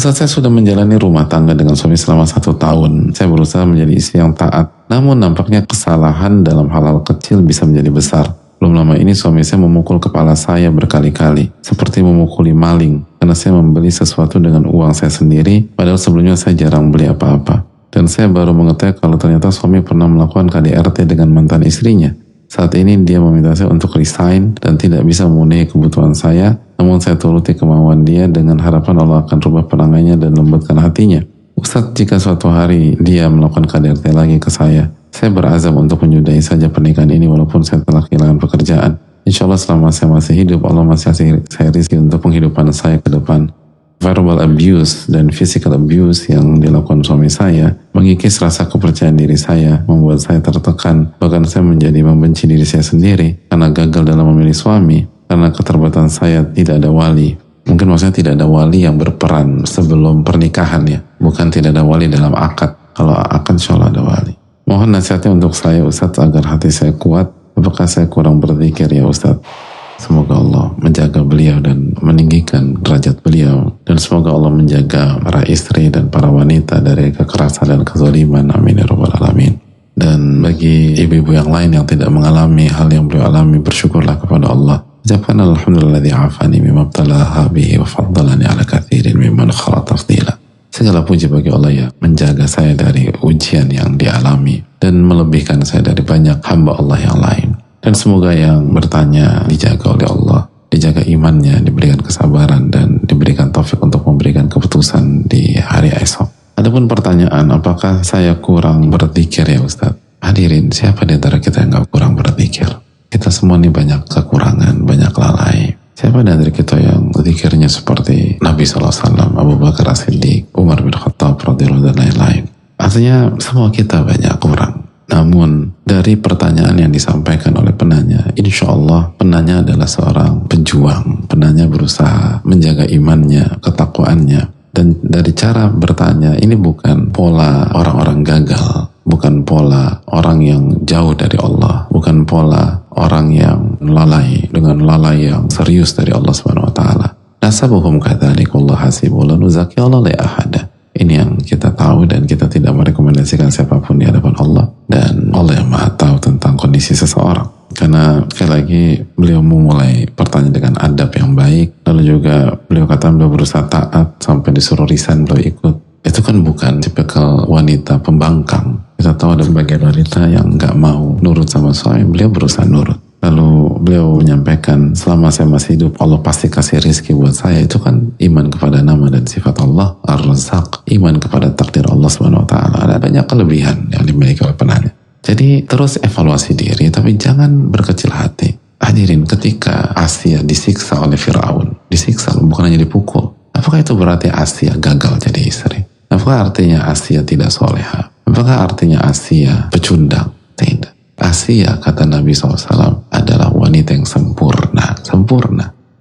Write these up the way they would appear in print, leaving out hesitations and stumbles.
Ustaz, saya sudah menjalani rumah tangga dengan suami selama 1 tahun. Saya berusaha menjadi istri yang taat. Namun nampaknya kesalahan dalam hal-hal kecil bisa menjadi besar. Belum lama ini suami saya memukul kepala saya berkali-kali. Seperti memukuli maling. Karena saya membeli sesuatu dengan uang saya sendiri. Padahal sebelumnya saya jarang beli apa-apa. Dan saya baru mengetahui kalau ternyata suami pernah melakukan KDRT dengan mantan istrinya. Saat ini dia meminta saya untuk resign dan tidak bisa memenuhi kebutuhan saya, namun saya turuti kemauan dia dengan harapan Allah akan rubah perangannya dan lembutkan hatinya. Ustadz, jika suatu hari dia melakukan KDRT lagi ke saya berazam untuk menyudahi saja pernikahan ini walaupun saya telah kehilangan pekerjaan. Insya Allah selama saya masih hidup, Allah masih kasih saya rezeki untuk penghidupan saya ke depan. Verbal abuse dan physical abuse yang dilakukan suami saya mengikis rasa kepercayaan diri saya, membuat saya tertekan, bahkan saya menjadi membenci diri saya sendiri karena gagal dalam memilih suami, karena keterbatasan saya tidak ada wali. Mungkin maksudnya tidak ada wali yang berperan sebelum pernikahan ya, bukan tidak ada wali dalam akad. Kalau akad insya Allah ada wali. Mohon nasihatnya untuk saya Ustadz agar hati saya kuat. Apakah saya kurang berzikir ya Ustadz? Semoga Allah menjaga beliau dan meninggikan derajat beliau. Dan semoga Allah menjaga para istri dan para wanita dari kekerasan dan kezaliman. Amin ya rabbal alamin. Dan bagi ibu-ibu yang lain yang tidak mengalami hal yang beliau alami, bersyukurlah kepada Allah. Ucapkan alhamdulilladzi afani mimma ibtalaha bihi wa faddalani ala katsirin mimman khala tafdila. Segala puji bagi Allah ya menjaga saya dari ujian yang dialami dan melebihkan saya dari banyak hamba Allah yang lain. Dan semoga yang bertanya dijaga oleh Allah, dijaga imannya, diberikan kesabaran, dan diberikan taufik untuk memberikan keputusan di hari esok. Adapun pertanyaan, apakah saya kurang berzikir ya Ustadz? Hadirin, siapa di antara kita yang gak kurang berzikir? Kita semua ini banyak kekurangan, banyak lalai. Siapa di antara kita yang zikirnya seperti Nabi SAW, Abu Bakar As-Siddiq, Umar bin Khattab, radhiyallahu dan lain-lain? Artinya semua kita banyak kurang. Namun dari pertanyaan yang disampaikan oleh penanya, insya Allah penanya adalah seorang pejuang. Penanya berusaha menjaga imannya, ketakwaannya. Dan dari cara bertanya, ini bukan pola orang-orang gagal, bukan pola orang yang jauh dari Allah, bukan pola orang yang lalai dengan lalai yang serius dari Allah Subhanahu Wa Taala. Nasabuhum kadzalikullah hasibul nuzaki Allah la ahada. Ini yang kita tahu dan kita tidak merekomendasikan siapapun di hadapan Allah, dan Allah yang maha tahu tentang kondisi seseorang. Karena sekali lagi beliau memulai pertanyaan dengan adab yang baik, lalu juga beliau kata beliau berusaha taat sampai disuruh resign beliau ikut. Itu kan bukan tipikal wanita pembangkang. Kita tahu ada bagian wanita yang gak mau nurut sama suami, beliau berusaha nurut. Lalu beliau menyampaikan, selama saya masih hidup Allah pasti kasih rizki buat saya. Itu kan iman kepada nama dan sifat Allah, Ar-Razzaq, iman kepada takdir Allah Subhanahu Wa Taala. Ada banyak kelebihan yang dimiliki oleh penanya. Jadi terus evaluasi diri, tapi jangan berkecil hati. Hadirin, ketika Asia disiksa oleh Firaun, disiksa bukan hanya dipukul, apakah itu berarti Asia gagal jadi istri? Apakah artinya Asia tidak soleha? Apakah artinya Asia pecundang? Tidak. Asia, kata Nabi SAW, adalah wanita yang sempurna.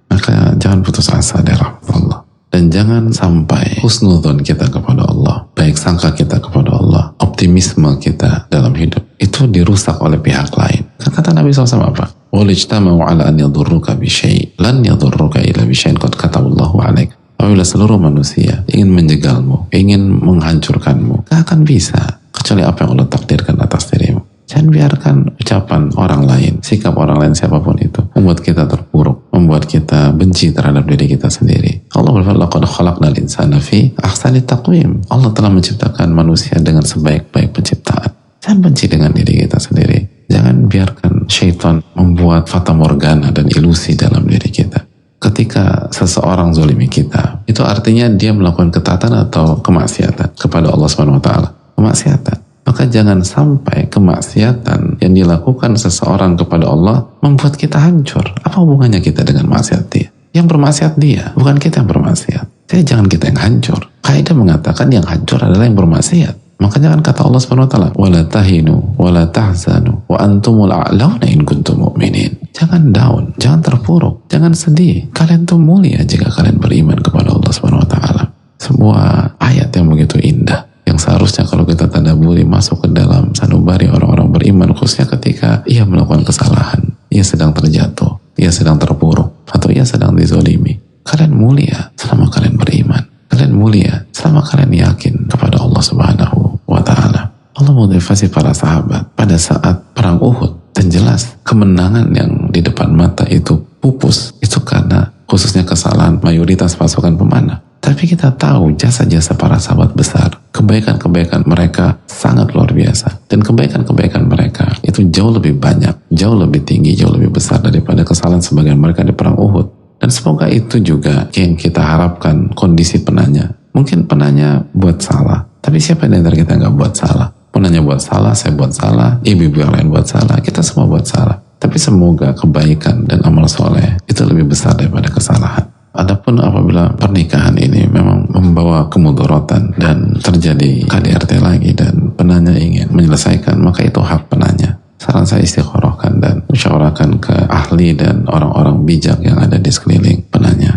Maka jangan putus asa dari rahmat Allah. Dan jangan sampai husnudzon kita kepada Allah, baik sangka kita kepada Allah, optimisme kita dalam hidup, itu dirusak oleh pihak lain. Kata Nabi SAW apa? وَلِجْتَمَعُوا عَلَىٰ أَنْ يَضُرُّكَ بِشَيْءٍ لَنْ يَضُرُّكَ إِلَّا بِشَيْءٍ قَدْ كَتَبَ اللَّهُ عَلَيْكَ. Apabila seluruh manusia ingin menjegalmu, ingin menghancurkanmu, gak akan bisa kecuali apa yang Allah takdirkan atas dirimu. Jangan biarkan ucapan orang lain, sikap orang lain siapapun itu membuat kita terpuruk, membuat kita benci terhadap diri kita sendiri. Allah berfirman, "Laqad khalaqnal insana fi ahsani taqwim." Allah telah menciptakan manusia dengan sebaik-baik penciptaan. Jangan benci dengan diri kita sendiri. Jangan biarkan syaitan membuat fata morgana dan ilusi dalam diri kita. Ketika seseorang zolimi kita, itu artinya dia melakukan ketaatan atau kemaksiatan kepada Allah Subhanahu Wa Taala. Kemaksiatan. Maka jangan sampai kemaksiatan yang dilakukan seseorang kepada Allah membuat kita hancur. Apa hubungannya kita dengan maksiat dia? Yang bermaksiat dia, bukan kita yang bermaksiat. Jadi jangan kita yang hancur. Kaidah mengatakan yang hancur adalah yang bermaksiat. Makanya kan kata Allah Subhanahu Wa Taala, "Wala tahinu, wala tahzanu, wa antumul a'launa in kuntum mu'minin." Jangan down, jangan terpuruk, jangan sedih. Kalian tuh mulia jika kalian beriman kepada Allah Subhanahu Wa Taala. Sebuah ayat yang begitu indah, yang seharusnya kalau kita tadabburi masuk ke dalam sanubari orang-orang beriman, khususnya ketika ia melakukan kesalahan, ia sedang terjatuh, ia sedang terpuruk, atau ia sedang dizolimi. Kalian mulia selama kalian beriman. Kalian mulia selama kalian yakin kepada Allah Subhanahu wa Ta'ala. Allah motivasi para sahabat pada saat perang Uhud, dan jelas kemenangan yang di depan mata itu pupus itu karena khususnya kesalahan mayoritas pasukan pemanah. Tapi kita tahu jasa-jasa para sahabat besar, kebaikan-kebaikan mereka sangat luar biasa, dan kebaikan-kebaikan mereka itu jauh lebih banyak, jauh lebih tinggi, jauh lebih besar daripada kesalahan sebagian mereka di perang Uhud. Dan semoga itu juga yang kita harapkan kondisi penanya. Mungkin penanya buat salah, tapi siapa di antara kita nggak buat salah? Penanya buat salah, saya buat salah, ibu-ibu yang lain buat salah, kita semua buat salah. Tapi semoga kebaikan dan amal soleh itu lebih besar daripada kesalahan. Adapun apabila pernikahan ini memang membawa kemudorotan dan terjadi KDRT lagi dan penanya ingin menyelesaikan, maka itu hak penanya. Saran saya istikharahkan dan musyawarahkan ke ahli dan orang-orang bijak yang ada di sekeliling penanya.